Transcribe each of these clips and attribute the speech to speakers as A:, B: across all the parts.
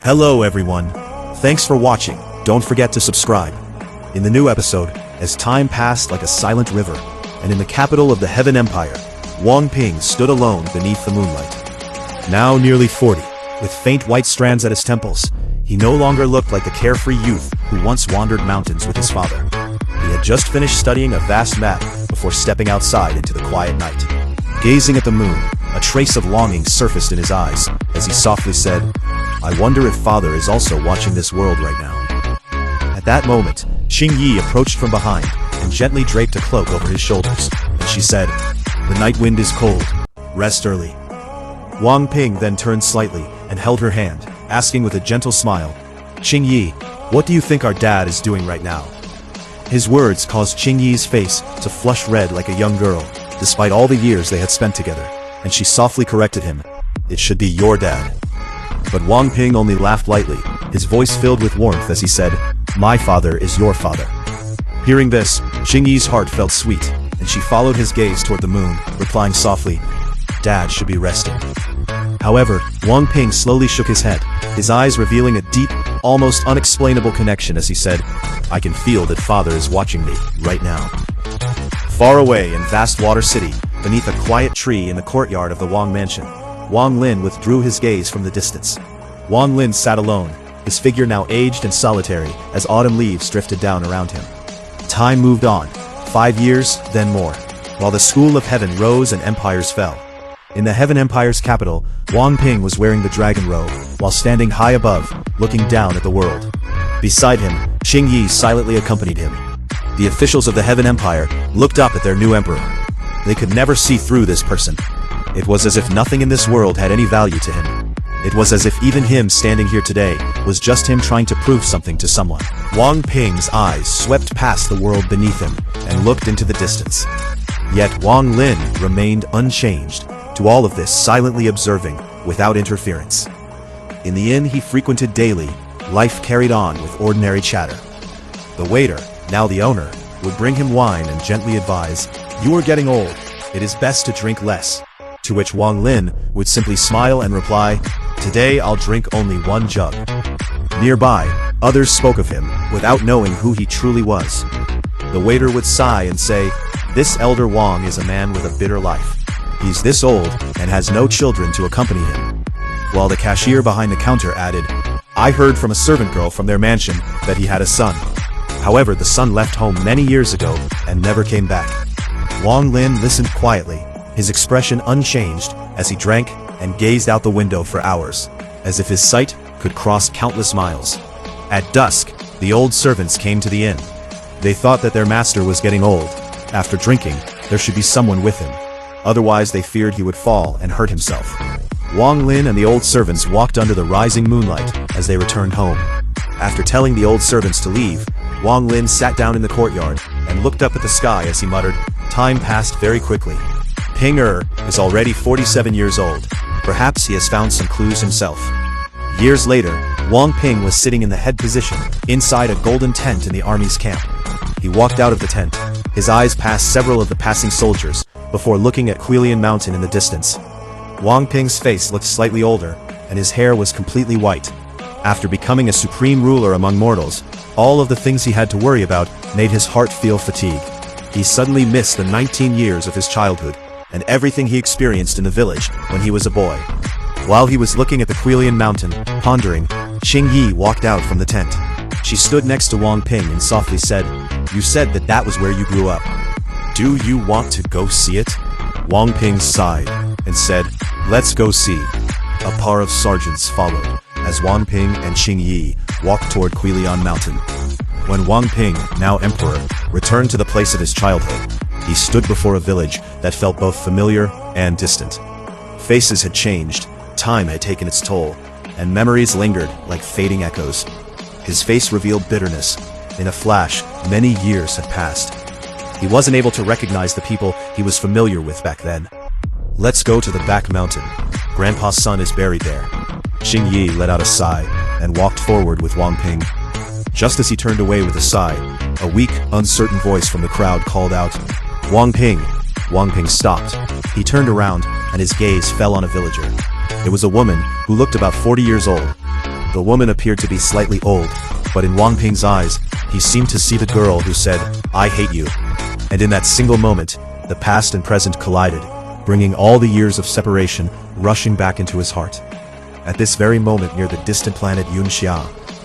A: Hello everyone. Thanks for watching. Don't forget to subscribe. In the new episode, as time passed like a silent river, and in the capital of the Heaven Empire, Wang Ping stood alone beneath the moonlight. Now nearly 40, with faint white strands at his temples, he no longer looked like the carefree youth who once wandered mountains with his father. He had just finished studying a vast map before stepping outside into the quiet night. Gazing at the moon, a trace of longing surfaced in his eyes as he softly said, "I wonder if Father is also watching this world right now." At that moment, Qing Yi approached from behind and gently draped a cloak over his shoulders, and she said, "The night wind is cold. Rest early." Wang Ping then turned slightly and held her hand, asking with a gentle smile, "Qing Yi, what do you think our dad is doing right now?" His words caused Qing Yi's face to flush red like a young girl, despite all the years they had spent together, and she softly corrected him, "It should be your dad." But Wang Ping only laughed lightly, his voice filled with warmth as he said, "My father is your father." Hearing this, Qing Yi's heart felt sweet, and she followed his gaze toward the moon, replying softly, "Dad should be resting." However, Wang Ping slowly shook his head, his eyes revealing a deep, almost unexplainable connection as he said, "I can feel that Father is watching me right now." Far away in vast Water City, beneath a quiet tree in the courtyard of the Wang mansion, Wang Lin withdrew his gaze from the distance. Wang Lin sat alone, his figure now aged and solitary as autumn leaves drifted down around him. Time moved on, 5 years, then more, while the school of heaven rose and empires fell. In the Heaven Empire's capital, Wang Ping was wearing the dragon robe, while standing high above, looking down at the world. Beside him, Qing Yi silently accompanied him. The officials of the Heaven Empire looked up at their new emperor. They could never see through this person. It was as if nothing in this world had any value to him. It was as if even him standing here today was just him trying to prove something to someone. Wang Ping's eyes swept past the world beneath him and looked into the distance. Yet Wang Lin remained unchanged, to all of this silently observing, without interference. In the inn he frequented daily, life carried on with ordinary chatter. The waiter, now the owner, would bring him wine and gently advise, "You are getting old. It is best to drink less." To which Wang Lin would simply smile and reply, "Today I'll drink only 1 jug." Nearby, others spoke of him, without knowing who he truly was. The waiter would sigh and say, "This elder Wang is a man with a bitter life. He's this old and has no children to accompany him." While the cashier behind the counter added, "I heard from a servant girl from their mansion that he had a son. However, the son left home many years ago and never came back." Wang Lin listened quietly, his expression unchanged as he drank and gazed out the window for hours, as if his sight could cross countless miles. At dusk, the old servants came to the inn. They thought that their master was getting old. After drinking, there should be someone with him. Otherwise, they feared he would fall and hurt himself. Wang Lin and the old servants walked under the rising moonlight as they returned home. After telling the old servants to leave, Wang Lin sat down in the courtyard and looked up at the sky as he muttered, "Time passed very quickly. Ping is already 47 years old. Perhaps he has found some clues himself." Years later, Wang Ping was sitting in the head position, inside a golden tent in the army's camp. He walked out of the tent, his eyes past several of the passing soldiers, before looking at Quilian Mountain in the distance. Wang Ping's face looked slightly older, and his hair was completely white. After becoming a supreme ruler among mortals, all of the things he had to worry about made his heart feel fatigue. He suddenly missed the 19 years of his childhood, and everything he experienced in the village when he was a boy. While he was looking at the Quilian Mountain, pondering, Qing Yi walked out from the tent. She stood next to Wang Ping and softly said, "You said that was where you grew up. Do you want to go see it?" Wang Ping sighed and said, "Let's go see." A par of sergeants followed, as Wang Ping and Qing Yi walked toward Quilian Mountain. When Wang Ping, now emperor, returned to the place of his childhood, he stood before a village that felt both familiar and distant. Faces had changed, time had taken its toll, and memories lingered like fading echoes. His face revealed bitterness. In a flash, many years had passed. He wasn't able to recognize the people he was familiar with back then. "Let's go to the back mountain. Grandpa's son is buried there." Qing Yi let out a sigh and walked forward with Wang Ping. Just as he turned away with a sigh, a weak, uncertain voice from the crowd called out, "Wang Ping." Wang Ping stopped. He turned around, and his gaze fell on a villager. It was a woman who looked about 40 years old. The woman appeared to be slightly old, but in Wang Ping's eyes, he seemed to see the girl who said, "I hate you." And in that single moment, the past and present collided, bringing all the years of separation rushing back into his heart. At this very moment near the distant planet Yunxia,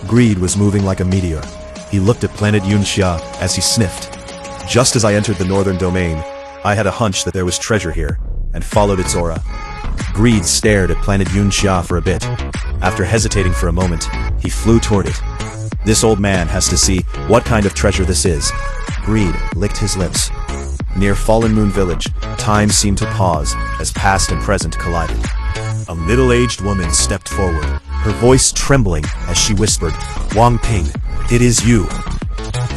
A: greed was moving like a meteor. He looked at planet Yunxia as he sniffed. "Just as I entered the northern domain, I had a hunch that there was treasure here, and followed its aura." Greed stared at planet Yunxia for a bit. After hesitating for a moment, he flew toward it. "This old man has to see what kind of treasure this is." Greed licked his lips. Near Fallen Moon Village, time seemed to pause as past and present collided. A middle-aged woman stepped forward, her voice trembling as she whispered, "Wang Ping, it is you."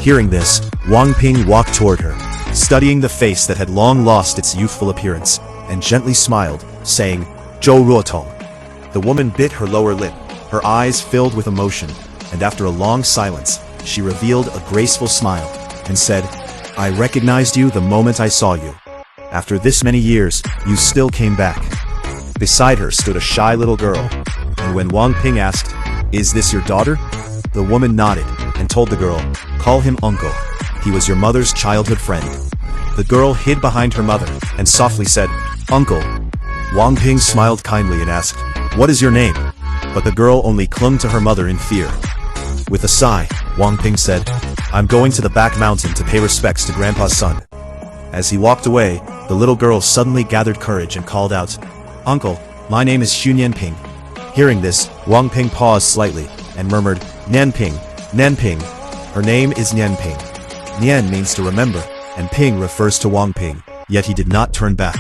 A: Hearing this, Wang Ping walked toward her, studying the face that had long lost its youthful appearance, and gently smiled, saying, "Zhou Ruotong." The woman bit her lower lip, her eyes filled with emotion, and after a long silence, she revealed a graceful smile, and said, "I recognized you the moment I saw you. After this many years, you still came back." Beside her stood a shy little girl, and when Wang Ping asked, "Is this your daughter?" the woman nodded, and told the girl, "Call him uncle. He was your mother's childhood friend." The girl hid behind her mother, and softly said, "Uncle." Wang Ping smiled kindly and asked, "What is your name?" But the girl only clung to her mother in fear. With a sigh, Wang Ping said, "I'm going to the back mountain to pay respects to Grandpa's son." As he walked away, the little girl suddenly gathered courage and called out, "Uncle, my name is Xu Nianping." Hearing this, Wang Ping paused slightly and murmured, "Nianping, Nianping." Her name is Nianping. Nian means to remember, and Ping refers to Wang Ping, yet he did not turn back.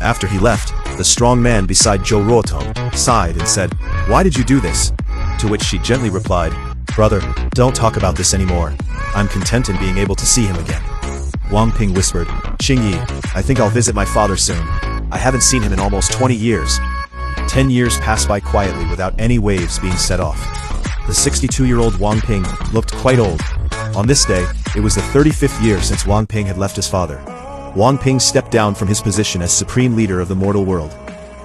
A: After he left, the strong man beside Zhou Ruotong sighed and said, "Why did you do this?" To which she gently replied, "Brother, don't talk about this anymore. I'm content in being able to see him again." Wang Ping whispered, "Qingyi, I think I'll visit my father soon. I haven't seen him in almost 20 years. 10 years passed by quietly without any waves being set off. The 62-year-old Wang Ping looked quite old. On this day, it was the 35th year since Wang Ping had left his father. Wang Ping stepped down from his position as supreme leader of the mortal world.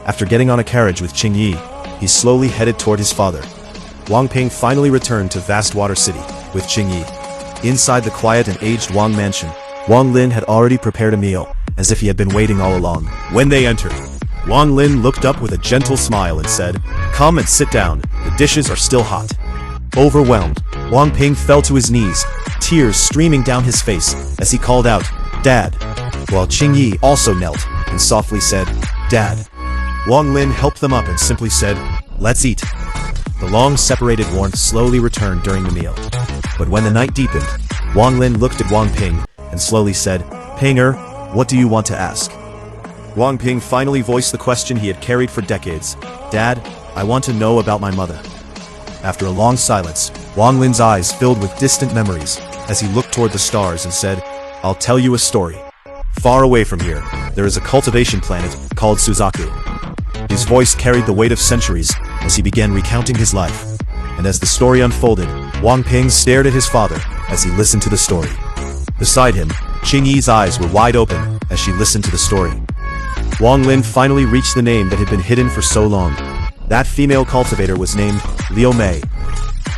A: After getting on a carriage with Qingyi, he slowly headed toward his father. Wang Ping finally returned to Vast Water City with Qingyi. Inside the quiet and aged Wang mansion, Wang Lin had already prepared a meal, as if he had been waiting all along. When they entered, Wang Lin looked up with a gentle smile and said, "Come and sit down, the dishes are still hot." Overwhelmed, Wang Ping fell to his knees, tears streaming down his face as he called out, "Dad," while Qingyi also knelt and softly said, "Dad." Wang Lin helped them up and simply said, "Let's eat." The long-separated warmth slowly returned during the meal. But when the night deepened, Wang Lin looked at Wang Ping and slowly said, "Pinger, what do you want to ask?" Wang Ping finally voiced the question he had carried for decades. "Dad, I want to know about my mother." After a long silence, Wang Lin's eyes filled with distant memories as he looked toward the stars and said, "I'll tell you a story. Far away from here, there is a cultivation planet called Suzaku." His voice carried the weight of centuries as he began recounting his life. And as the story unfolded, Wang Ping stared at his father as he listened to the story. Beside him, Qingyi's eyes were wide open as she listened to the story. Wang Lin finally reached the name that had been hidden for so long. That female cultivator was named Liu Mei.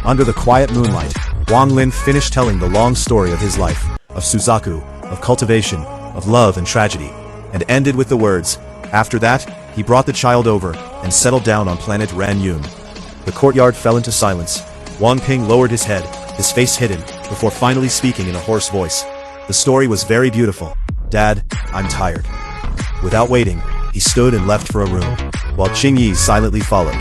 A: Under the quiet moonlight, Wang Lin finished telling the long story of his life, of Suzaku, of cultivation, of love and tragedy, and ended with the words, "After that, he brought the child over and settled down on planet Ranyun." The courtyard fell into silence. Wang Ping lowered his head, his face hidden, before finally speaking in a hoarse voice. "The story was very beautiful. Dad, I'm tired." Without waiting, he stood and left for a room, while Qingyi silently followed.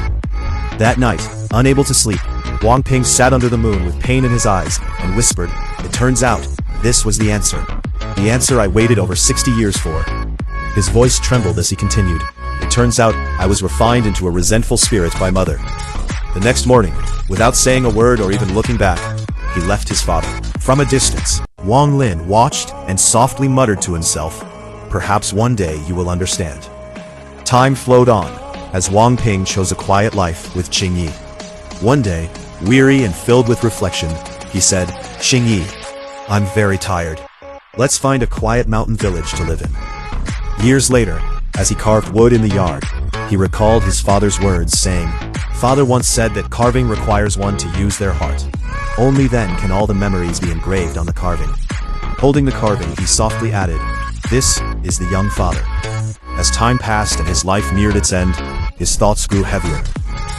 A: That night, unable to sleep, Wang Ping sat under the moon with pain in his eyes and whispered, "It turns out, this was the answer. The answer I waited over 60 years for." His voice trembled as he continued, "It turns out I was refined into a resentful spirit by mother." The next morning, without saying a word or even looking back, he left his father. From a distance, Wang Lin watched and softly muttered to himself, "Perhaps one day you will understand." Time flowed on, as Wang Ping chose a quiet life with Qingyi. One day, weary and filled with reflection, he said, "Qingyi, I'm very tired. Let's find a quiet mountain village to live in." Years later, as he carved wood in the yard, he recalled his father's words saying, father once said that carving requires one to use their heart. Only then can all the memories be engraved on the carving. Holding the carving, he softly added, "This is the young father." As time passed and his life neared its end, his thoughts grew heavier.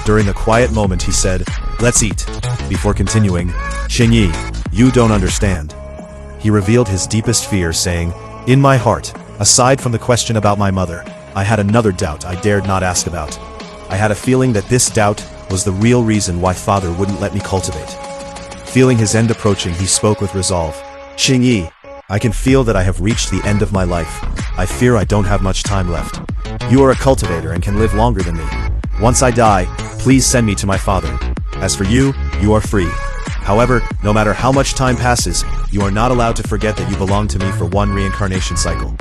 A: During a quiet moment he said, "Let's eat." Before continuing, "Xingyi, you don't understand." He revealed his deepest fear, saying, "In my heart, aside from the question about my mother, I had another doubt I dared not ask about. I had a feeling that this doubt was the real reason why father wouldn't let me cultivate." Feeling his end approaching, he spoke with resolve. "Xingyi, I can feel that I have reached the end of my life. I fear I don't have much time left. You are a cultivator and can live longer than me. Once I die, please send me to my father. As for you, you are free. However, no matter how much time passes, you are not allowed to forget that you belong to me for one reincarnation cycle."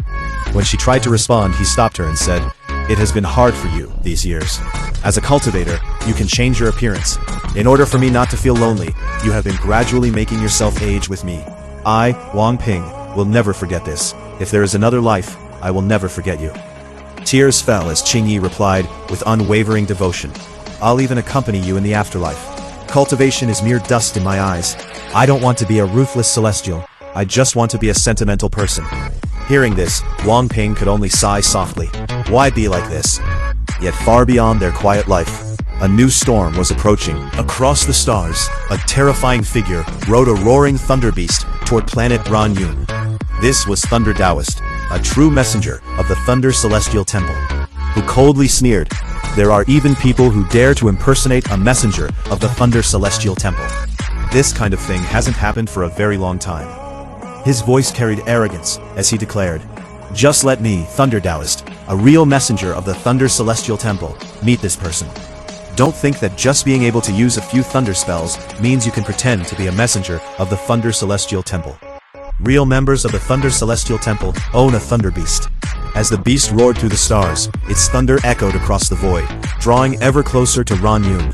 A: When she tried to respond, he stopped her and said, "It has been hard for you these years. As a cultivator, you can change your appearance. In order for me not to feel lonely, you have been gradually making yourself age with me. I, Wang Ping, will never forget this. If there is another life, I will never forget you." Tears fell as Xingyi replied with unwavering devotion, "I'll even accompany you in the afterlife. Cultivation is mere dust in my eyes. I don't want to be a ruthless celestial. I just want to be a sentimental person." Hearing this, Wang Ping could only sigh softly. Why be like this? Yet far beyond their quiet life, a new storm was approaching. Across the stars, a terrifying figure rode a roaring thunder beast toward planet Ranyun. This was Thunder Taoist, a true messenger of the Thunder Celestial Temple, who coldly sneered, "There are even people who dare to impersonate a messenger of the Thunder Celestial Temple. This kind of thing hasn't happened for a very long time." His voice carried arrogance as he declared, "Just let me, Thunder Taoist, a real messenger of the Thunder Celestial Temple, meet this person. Don't think that just being able to use a few thunder spells means you can pretend to be a messenger of the Thunder Celestial Temple. Real members of the Thunder Celestial Temple own a thunder beast." As the beast roared through the stars, its thunder echoed across the void, drawing ever closer to Ranyun,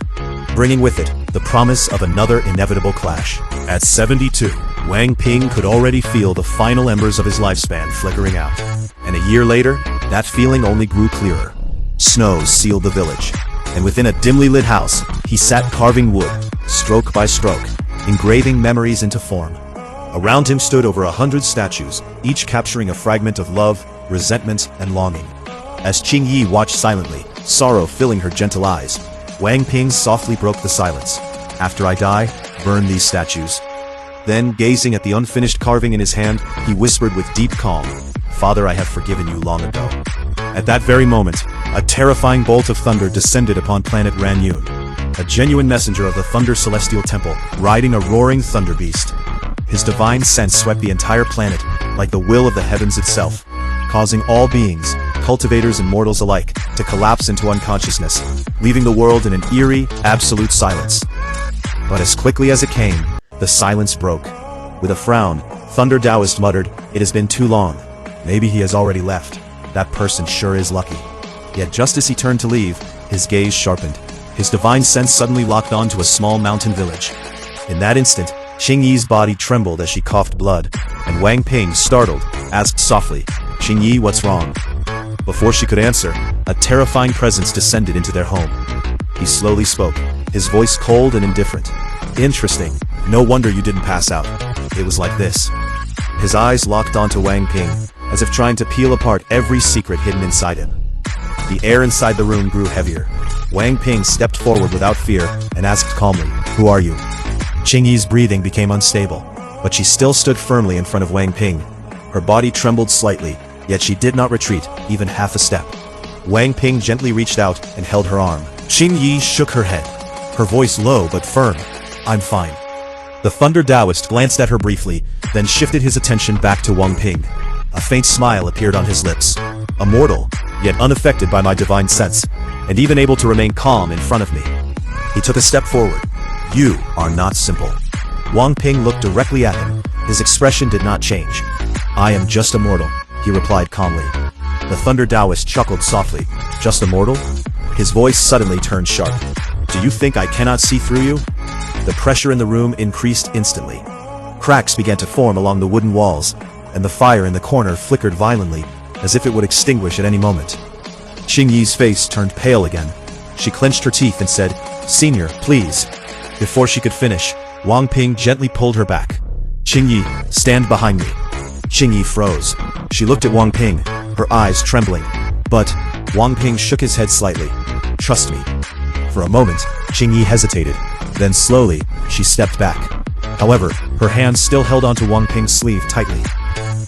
A: bringing with it the promise of another inevitable clash. At 72, Wang Ping could already feel the final embers of his lifespan flickering out. And a year later, that feeling only grew clearer. Snows sealed the village, and within a dimly lit house, he sat carving wood, stroke by stroke, engraving memories into form. Around him stood over 100 statues, each capturing a fragment of love, resentment, and longing. As Xingyi watched silently, sorrow filling her gentle eyes, Wang Ping softly broke the silence. "After I die, burn these statues." Then, gazing at the unfinished carving in his hand, he whispered with deep calm, "Father, I have forgiven you long ago." At that very moment, a terrifying bolt of thunder descended upon planet Ranyun, a genuine messenger of the Thunder Celestial Temple, riding a roaring thunder beast. His divine sense swept the entire planet like the will of the heavens itself, causing all beings, cultivators and mortals alike, to collapse into unconsciousness, leaving the world in an eerie, absolute silence. But as quickly as it came, the silence broke. With a frown, Thunder Taoist muttered, "It has been too long. Maybe he has already left. That person sure is lucky." Yet just as he turned to leave, his gaze sharpened. His divine sense suddenly locked on to a small mountain village. In that instant, Xingyi's body trembled as she coughed blood, and Wang Ping, startled, asked softly, "Xingyi, what's wrong?" Before she could answer, a terrifying presence descended into their home. He slowly spoke, his voice cold and indifferent. "Interesting. No wonder you didn't pass out. It was like this." His eyes locked onto Wang Ping, as if trying to peel apart every secret hidden inside him. The air inside the room grew heavier. Wang Ping stepped forward without fear and asked calmly, "Who are you?" Xingyi's breathing became unstable, but she still stood firmly in front of Wang Ping. Her body trembled slightly, yet she did not retreat even half a step. Wang Ping gently reached out and held her arm. Xingyi shook her head, her voice low but firm. "I'm fine." The Thunder Taoist glanced at her briefly, then shifted his attention back to Wang Ping. A faint smile appeared on his lips. "Immortal, yet unaffected by my divine sense, and even able to remain calm in front of me." He took a step forward. "You are not simple." Wang Ping looked directly at him. His expression did not change. "I am just a mortal," he replied calmly. The Thunder Taoist chuckled softly. "Just a mortal?" His voice suddenly turned sharp. "Do you think I cannot see through you?" The pressure in the room increased instantly. Cracks began to form along the wooden walls, and the fire in the corner flickered violently, as if it would extinguish at any moment. Xingyi's face turned pale again. She clenched her teeth and said, Senior, please. Before she could finish, Wang Ping gently pulled her back. Qingyi, stand behind me. Qingyi froze. She looked at Wang Ping, her eyes trembling. But Wang Ping shook his head slightly. Trust me. For a moment, Qingyi hesitated. Then slowly, she stepped back. However, her hands still held onto Wang Ping's sleeve tightly.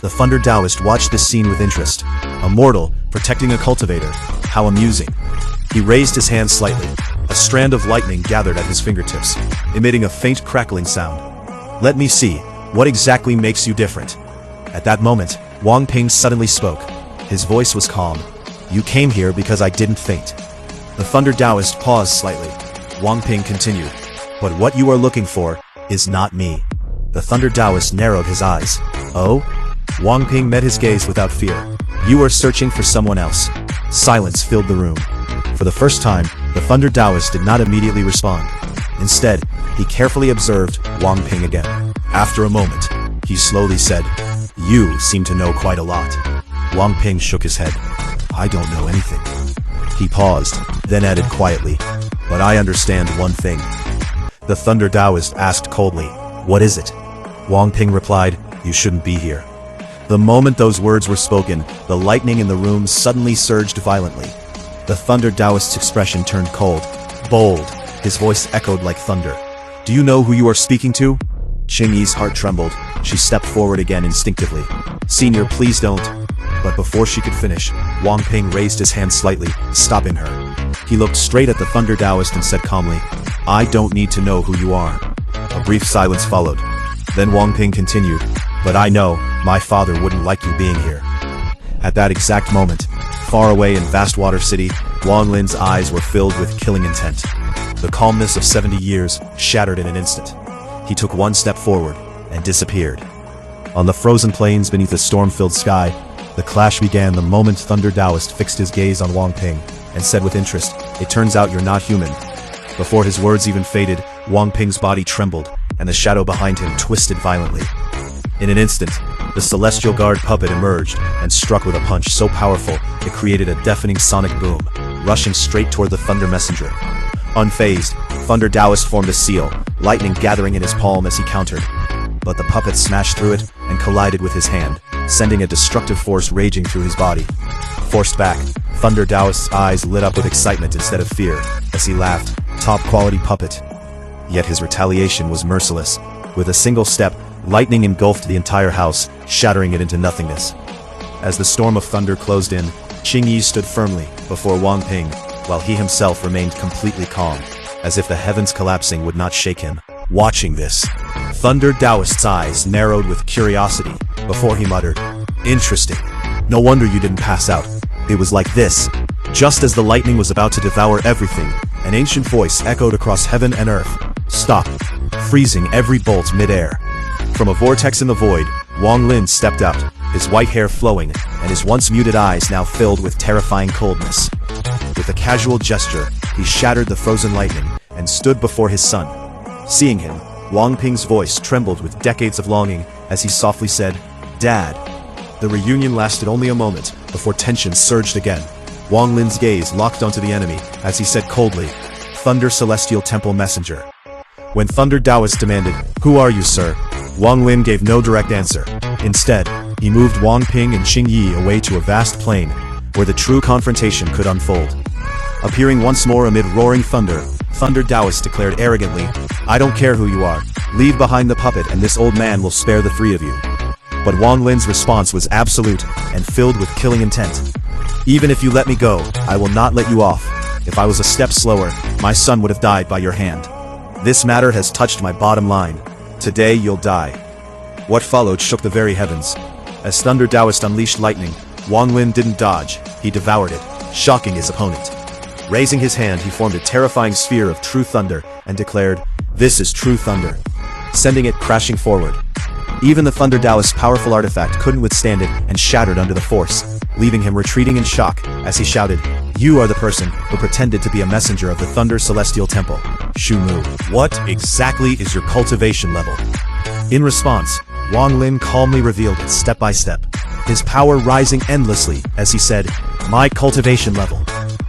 A: The Thunder Taoist watched this scene with interest. A mortal, protecting a cultivator. How amusing. He raised his hand slightly. A strand of lightning gathered at his fingertips, emitting a faint crackling sound. Let me see, what exactly makes you different? At that moment, Wang Ping suddenly spoke. His voice was calm. You came here because I didn't faint. The Thunder Taoist paused slightly. Wang Ping continued. But what you are looking for is not me. The Thunder Taoist narrowed his eyes. Oh? Wang Ping met his gaze without fear. You are searching for someone else. Silence filled the room. For the first time, the Thunder Taoist did not immediately respond. Instead, he carefully observed Wang Ping again. After a moment, he slowly said, You seem to know quite a lot. Wang Ping shook his head. I don't know anything. He paused, then added quietly, But I understand one thing. The Thunder Taoist asked coldly, What is it? Wang Ping replied, You shouldn't be here. The moment those words were spoken, the lightning in the room suddenly surged violently. The Thunder Taoist's expression turned cold, bold. His voice echoed like thunder. Do you know who you are speaking to? Qingyi's heart trembled. She stepped forward again instinctively. Senior, please don't. But before she could finish, Wang Ping raised his hand slightly, stopping her. He looked straight at the Thunder Taoist and said calmly, I don't need to know who you are. A brief silence followed. Then Wang Ping continued, But I know, my father wouldn't like you being here. At that exact moment, far away in Vastwater City, Wang Lin's eyes were filled with killing intent. The calmness of 70 years shattered in an instant. He took one step forward and disappeared. On the frozen plains beneath a storm-filled sky, the clash began the moment Thunder Taoist fixed his gaze on Wang Ping and said with interest, It turns out you're not human. Before his words even faded, Wang Ping's body trembled, and the shadow behind him twisted violently. In an instant, the Celestial Guard puppet emerged and struck with a punch so powerful it created a deafening sonic boom, rushing straight toward the Thunder Messenger. Unfazed, Thunder Taoist formed a seal, lightning gathering in his palm as he countered. But the puppet smashed through it and collided with his hand, sending a destructive force raging through his body. Forced back, Thunder Taoist's eyes lit up with excitement instead of fear, as he laughed, top-quality puppet. Yet his retaliation was merciless. With a single step, lightning engulfed the entire house, shattering it into nothingness. As the storm of thunder closed in, Qingyi stood firmly before Wang Ping, while he himself remained completely calm, as if the heavens collapsing would not shake him. Watching this, Thunder Taoist's eyes narrowed with curiosity before he muttered, Interesting. No wonder you didn't pass out. It was like this. Just as the lightning was about to devour everything, an ancient voice echoed across heaven and earth. Stop, freezing every bolt mid-air. From a vortex in the void, Wang Lin stepped out, his white hair flowing, and his once muted eyes now filled with terrifying coldness. With a casual gesture, he shattered the frozen lightning and stood before his son. Seeing him, Wang Ping's voice trembled with decades of longing as he softly said, Dad. The reunion lasted only a moment before tension surged again. Wang Lin's gaze locked onto the enemy as he said coldly, Thunder Celestial Temple Messenger. When Thunder Taoist demanded, Who are you, sir? Wang Lin gave no direct answer. Instead, he moved Wang Ping and Qingyi away to a vast plain, where the true confrontation could unfold. Appearing once more amid roaring thunder, Thunder Taoist declared arrogantly, I don't care who you are, leave behind the puppet and this old man will spare the three of you. But Wang Lin's response was absolute and filled with killing intent. Even if you let me go, I will not let you off. If I was a step slower, my son would have died by your hand. This matter has touched my bottom line. Today you'll die. What followed shook the very heavens. As Thunder Taoist unleashed lightning, Wang Lin didn't dodge, he devoured it, shocking his opponent. Raising his hand, he formed a terrifying sphere of true thunder and declared, This is true thunder, sending it crashing forward. Even the Thunder Taoist's powerful artifact couldn't withstand it and shattered under the force, leaving him retreating in shock as he shouted, You are the person who pretended to be a messenger of the Thunder Celestial Temple. Shu Mu, what exactly is your cultivation level? In response, Wang Lin calmly revealed it step by step, his power rising endlessly as he said, My cultivation level.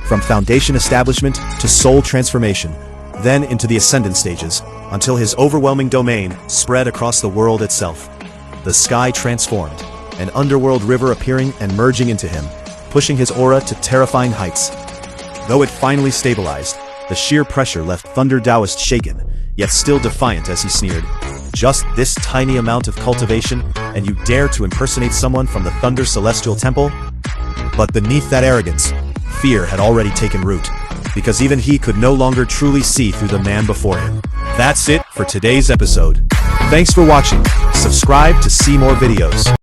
A: From foundation establishment to soul transformation, then into the ascendant stages, until his overwhelming domain spread across the world itself. The sky transformed, an underworld river appearing and merging into him, pushing his aura to terrifying heights. Though it finally stabilized, the sheer pressure left Thunder Taoist shaken, yet still defiant as he sneered. Just this tiny amount of cultivation, and you dare to impersonate someone from the Thunder Celestial Temple? But beneath that arrogance, fear had already taken root, because even he could no longer truly see through the man before him. That's it for today's episode. Thanks for watching. Subscribe to see more videos.